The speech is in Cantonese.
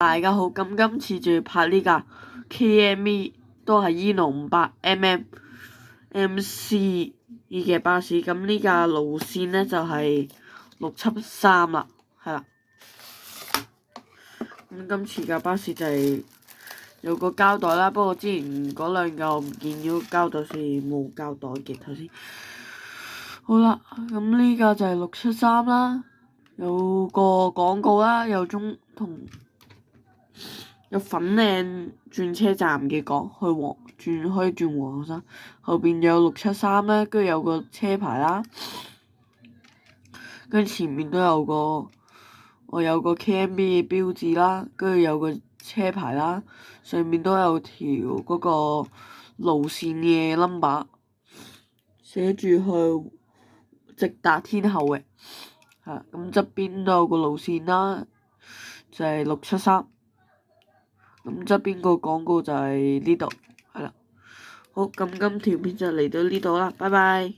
大家好，咁今次就要拍呢架 KME 都係 Eno 500mm MC 嘅巴士，咁呢架路線呢，就係673啦，係啦。咁今次架巴士就係有個膠袋啦，不過之前嗰兩架我唔見咗膠袋，所以冇膠袋嘅頭先。好啦，咁呢架就係673啦，有個廣告啦，有粉嶺轉車站嘅可以轉黃山，後邊有673啦，跟住有個車牌啦，跟住前面都有個KMB 嘅標誌啦，跟住有個車牌啦，上面都有條嗰個路線嘅 number， 寫住去直達天后嘅，咁側邊都有個路線啦，就係673。咁側邊個廣告就係呢度，係啦。好，咁今條片就嚟到呢度啦，拜拜。